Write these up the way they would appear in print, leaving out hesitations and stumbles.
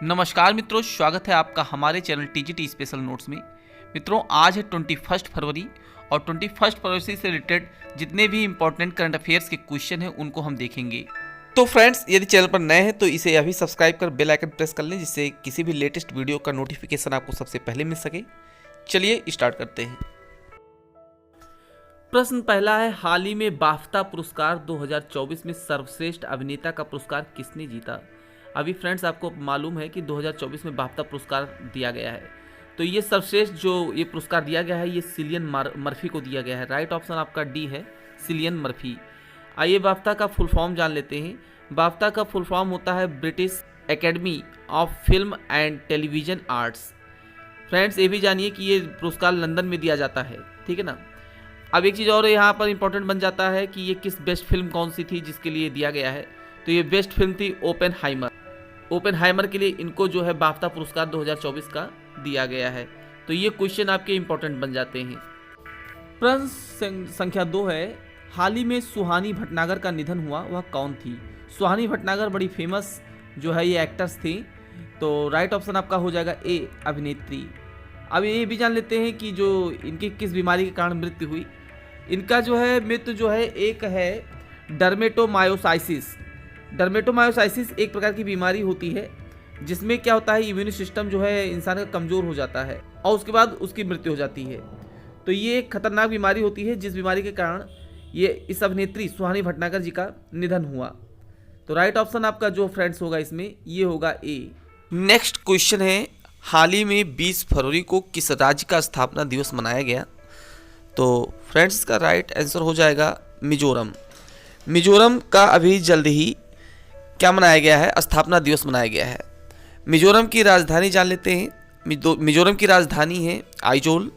नमस्कार मित्रों, स्वागत है आपका हमारे चैनल टीजीटी स्पेशल नोट्स में। मित्रों, आज है 21 फरवरी और 21 फरवरी से रिलेटेड जितने भी इंपॉर्टेंट करंट अफेयर्स के क्वेश्चन हैं उनको हम देखेंगे। तो फ्रेंड्स, यदि चैनल पर नए हैं तो इसे अभी सब्सक्राइब कर बेल आइकन प्रेस कर लें, जिससे किसी भी लेटेस्ट वीडियो का नोटिफिकेशन आपको सबसे पहले मिल सके। चलिए स्टार्ट करते हैं। प्रश्न पहला है, हाल ही में बाफ्ता पुरस्कार 2024 में सर्वश्रेष्ठ अभिनेता का पुरस्कार किसने जीता? अभी फ्रेंड्स, आपको मालूम है कि 2024 में बाफ्ता पुरस्कार दिया गया है। तो ये सर्वश्रेष्ठ जो ये पुरस्कार दिया गया है, ये सिलियन मर्फी को दिया गया है। राइट ऑप्शन आपका डी है, सिलियन मर्फी। आइए बाफ्ता का फुल फॉर्म जान लेते हैं। बाफ्ता का फुल फॉर्म होता है British academy of film and television arts. Friends, ये भी जानिए कि ये पुरस्कार लंदन में दिया जाता है, ठीक है ना। अब एक चीज़ और यहाँ पर इंपॉर्टेंट बन जाता है कि ये किस बेस्ट फिल्म कौन सी थी जिसके लिए दिया गया है। तो ये बेस्ट फिल्म थी ओपेनहाइमर। ओपेनहाइमर के लिए इनको जो है बाफ्ता पुरस्कार 2024 का दिया गया है। तो ये क्वेश्चन आपके इंपॉर्टेंट बन जाते हैं। प्रश्न संख्या 2 है, हाल ही में सुहानी भटनागर का निधन हुआ, वह कौन थी? सुहानी भटनागर बड़ी फेमस जो है ये एक्टर्स थी। तो राइट ऑप्शन आपका हो जाएगा ए, अभिनेत्री। अब ये भी जान लेते हैं कि जो इनकी किस बीमारी के कारण मृत्यु हुई। इनका जो है मृत्यु जो है एक है डर्मेटोमायोसाइसिस। डर्मेटोमायोसाइसिस एक प्रकार की बीमारी होती है जिसमें क्या होता है, इम्यून सिस्टम जो है इंसान का कमज़ोर हो जाता है और उसके बाद उसकी मृत्यु हो जाती है। तो ये एक खतरनाक बीमारी होती है जिस बीमारी के कारण ये इस अभिनेत्री सुहानी भटनागर जी का निधन हुआ। तो राइट ऑप्शन आपका जो फ्रेंड्स होगा इसमें ये होगा ए। नेक्स्ट क्वेश्चन है, हाल ही में 20 फरवरी को किस राज्य का स्थापना दिवस मनाया गया? तो फ्रेंड्स, इसका राइट आंसर हो जाएगा मिजोरम। मिजोरम का अभी जल्द ही क्या मनाया गया है, स्थापना दिवस मनाया गया है। मिजोरम की राजधानी जान लेते हैं। मिजोरम की राजधानी है आइजोल।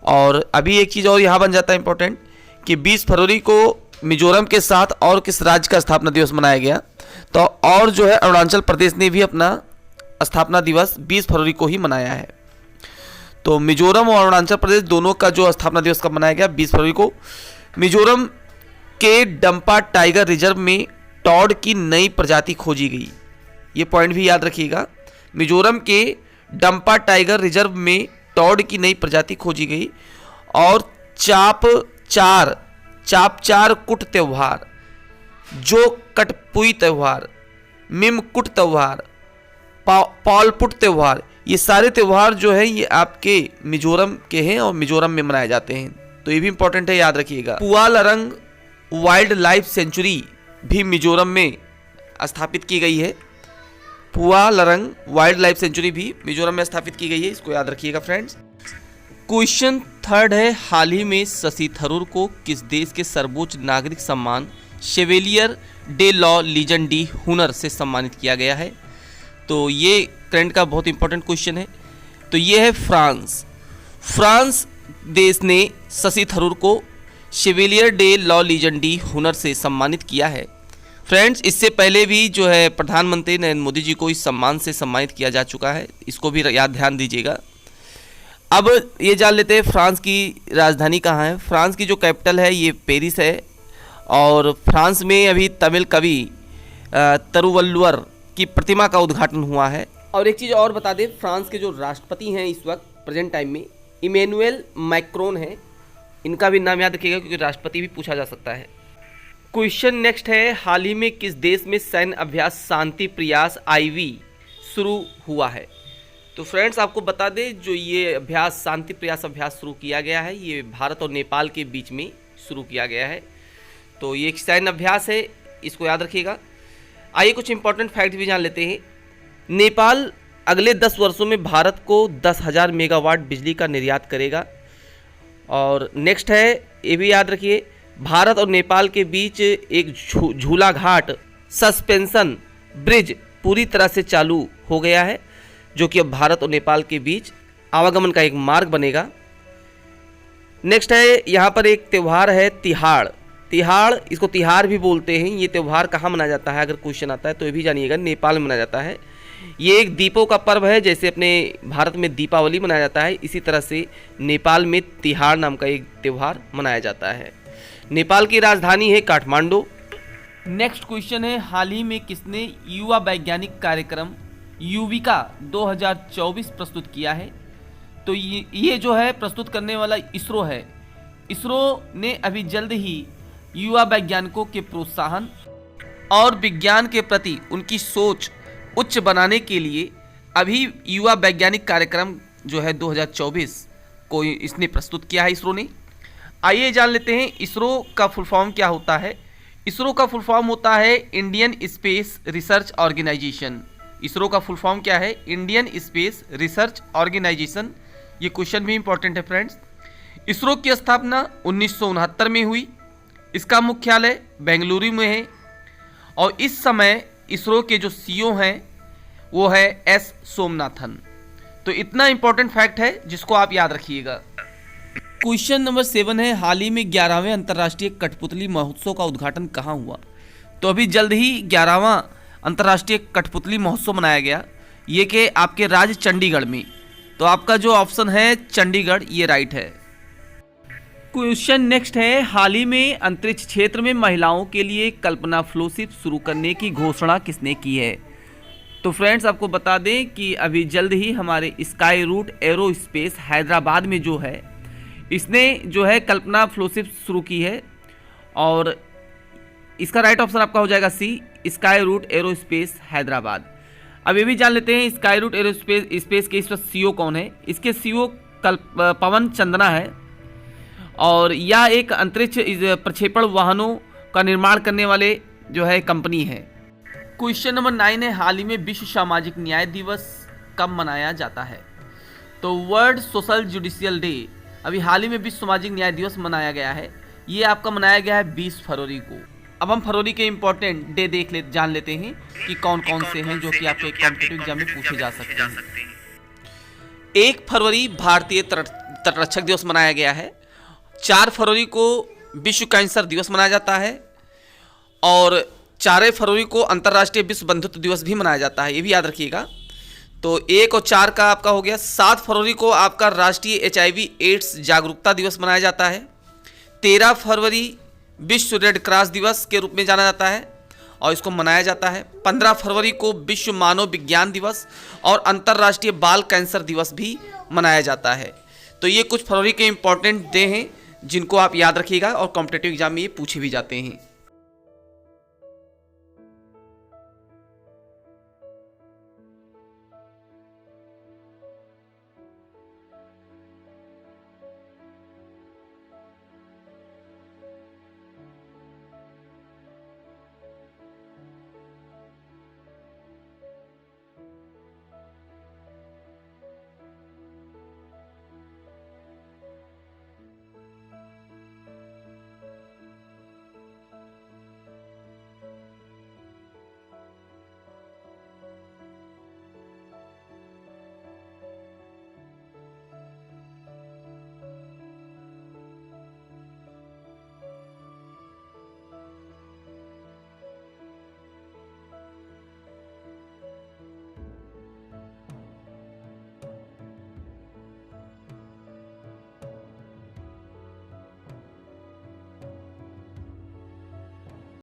और अभी एक चीज़ और यहाँ बन जाता है इंपॉर्टेंट कि 20 फरवरी को मिजोरम के साथ और किस राज्य का स्थापना दिवस मनाया गया? तो और जो है अरुणाचल प्रदेश ने भी अपना स्थापना दिवस 20 फरवरी को ही मनाया है। तो मिजोरम और अरुणाचल प्रदेश दोनों का जो स्थापना दिवस कब मनाया गया? 20 फरवरी को। मिजोरम के डंपा टाइगर रिजर्व में टॉड की नई प्रजाति खोजी गई। ये पॉइंट भी याद रखिएगा। मिजोरम के डंपा टाइगर रिजर्व में टॉड की नई प्रजाति खोजी गई। और चापचार कुट त्यौहार, जो कटपुई त्यौहार, मिमकुट त्यौहार, पॉलपुट त्यौहार, ये सारे त्यौहार जो है ये आपके मिजोरम के हैं और मिजोरम में मनाए जाते हैं। तो ये भी इंपॉर्टेंट है, याद रखिएगा। पुआलरंग वाइल्ड लाइफ सेंचुरी भी मिजोरम में स्थापित की गई है। पुआलरंग वाइल्ड लाइफ सेंचुरी भी मिजोरम में स्थापित की गई है, इसको याद रखिएगा फ्रेंड्स। क्वेश्चन थर्ड है, हाल ही में शशि थरूर को किस देश के सर्वोच्च नागरिक सम्मान Chevalier de la Legion d'honneur से सम्मानित किया गया है? तो ये करंट का बहुत इंपॉर्टेंट क्वेश्चन है। तो ये है फ्रांस। फ्रांस देश ने शशि थरूर को Chevalier de la Legion d'honneur से सम्मानित किया है। फ्रेंड्स, इससे पहले भी जो है प्रधानमंत्री नरेंद्र मोदी जी को इस सम्मान से सम्मानित किया जा चुका है, इसको भी याद ध्यान दीजिएगा। अब ये जान लेते हैं फ्रांस की राजधानी कहाँ है। फ्रांस की जो कैपिटल है ये पेरिस है। और फ्रांस में अभी तमिल कवि तरुवल्लुवर की प्रतिमा का उद्घाटन हुआ है। और एक चीज़ और बता दें, फ्रांस के जो राष्ट्रपति हैं इस वक्त प्रेजेंट टाइम में इमैनुअल मैक्रोन है। इनका भी नाम याद रखिएगा क्योंकि राष्ट्रपति भी पूछा जा सकता है। क्वेश्चन नेक्स्ट है, हाल ही में किस देश में सैन्य अभ्यास शांति प्रयास IV शुरू हुआ है? तो फ्रेंड्स, आपको बता दें जो ये अभ्यास शांति प्रयास अभ्यास शुरू किया गया है ये भारत और नेपाल के बीच में शुरू किया गया है। तो ये एक सैन्य अभ्यास है, इसको याद रखिएगा। आइए कुछ इंपॉर्टेंट फैक्ट भी जान लेते हैं। नेपाल अगले 10 वर्षों में भारत को 10,000 मेगावाट बिजली का निर्यात करेगा। और नेक्स्ट है, ये भी याद रखिए, भारत और नेपाल के बीच एक झूला घाट सस्पेंशन ब्रिज पूरी तरह से चालू हो गया है, जो कि अब भारत और नेपाल के बीच आवागमन का एक मार्ग बनेगा। नेक्स्ट है, यहाँ पर एक त्यौहार है तिहाड़। तिहाड़, इसको तिहार भी बोलते हैं। ये त्यौहार कहाँ मनाया जाता है अगर क्वेश्चन आता है तो ये भी जानिएगा, नेपाल में मनाया जाता है। ये एक दीपों का पर्व है। जैसे अपने भारत में दीपावली मनाया जाता है, इसी तरह से नेपाल में तिहाड़ नाम का एक त्यौहार मनाया जाता है। नेपाल की राजधानी है काठमांडू। नेक्स्ट क्वेश्चन है, हाल ही में किसने युवा वैज्ञानिक कार्यक्रम युविका 2024 प्रस्तुत किया है। तो ये जो है प्रस्तुत करने वाला इसरो है। इसरो ने अभी जल्द ही युवा वैज्ञानिकों के प्रोत्साहन और विज्ञान के प्रति उनकी सोच उच्च बनाने के लिए अभी युवा वैज्ञानिक कार्यक्रम जो है 2024 को इसने प्रस्तुत किया है इसरो ने। आइए जान लेते हैं इसरो का फुल फॉर्म क्या होता है। इसरो का फुल फॉर्म होता है Indian space research organisation. ISRO का फुल फॉर्म क्या है? Indian space research organisation. ये क्वेश्चन भी इंपॉर्टेंट है फ्रेंड्स। इसरो की स्थापना 1969 में हुई। इसका मुख्यालय बेंगलुरु में है और इस समय इसरो के जो सीईओ हैं वो है एस सोमनाथन। तो इतना इंपॉर्टेंट फैक्ट है जिसको आप याद रखिएगा। क्वेश्चन नंबर 7 है, हाल ही में 11वें अंतर्राष्ट्रीय कठपुतली महोत्सव का उद्घाटन कहाँ हुआ? तो अभी जल्द ही 11वां अंतर्राष्ट्रीय कठपुतली महोत्सव मनाया गया, ये कि आपके राज्य चंडीगढ़ में। तो आपका जो ऑप्शन है चंडीगढ़, ये राइट है। क्वेश्चन नेक्स्ट है, हाल ही में अंतरिक्ष क्षेत्र में महिलाओं के लिए कल्पना फ्लोशिप शुरू करने की घोषणा किसने की है? तो फ्रेंड्स आपको बता दें कि अभी जल्द ही हमारे स्काई रूट एरोस्पेस हैदराबाद में जो है इसने जो है कल्पना फ्लोशिप शुरू की है और इसका राइट ऑप्शन आपका हो जाएगा सी, स्काई रूट एरोस्पेस हैदराबाद। अब ये भी जान लेते हैं स्काई रूट एरोस्पेस के इस पर सीईओ कौन है। इसके सीईओ पवन चंदना है और यह एक अंतरिक्ष प्रक्षेपण वाहनों का निर्माण करने वाले जो है कंपनी है। क्वेश्चन नंबर 9 है, हाल ही में विश्व सामाजिक न्याय दिवस कब मनाया जाता है? तो वर्ल्ड सोशल जुडिशियल डे अभी हाल ही में विश्व सामाजिक न्याय दिवस मनाया गया है। ये आपका मनाया गया है 20 फरवरी को। अब हम फरवरी के इंपॉर्टेंट डे जान लेते हैं कि कौन कौन से हैं जो कि आपके कॉम्पिटिटिव एग्जाम में पूछे जा सकते हैं। 1 फरवरी भारतीय तटरक्षक दिवस मनाया गया है। 4 फरवरी को विश्व कैंसर दिवस मनाया जाता है और 4 फरवरी को अंतर्राष्ट्रीय विश्व बंधुत्व दिवस भी मनाया जाता है, ये भी याद रखिएगा। तो 1 और 4 का आपका हो गया। 7 फरवरी को आपका राष्ट्रीय HIV एड्स जागरूकता दिवस मनाया जाता है। 13 फरवरी विश्व रेड क्रॉस दिवस के रूप में जाना जाता है और इसको मनाया जाता है। 15 फरवरी को विश्व मानव विज्ञान दिवस और अंतर्राष्ट्रीय बाल कैंसर दिवस भी मनाया जाता है। तो ये कुछ फरवरी के इंपॉर्टेंट डे हैं जिनको आप याद रखिएगा और कॉम्पिटिटिव एग्जाम में ये पूछे भी जाते हैं।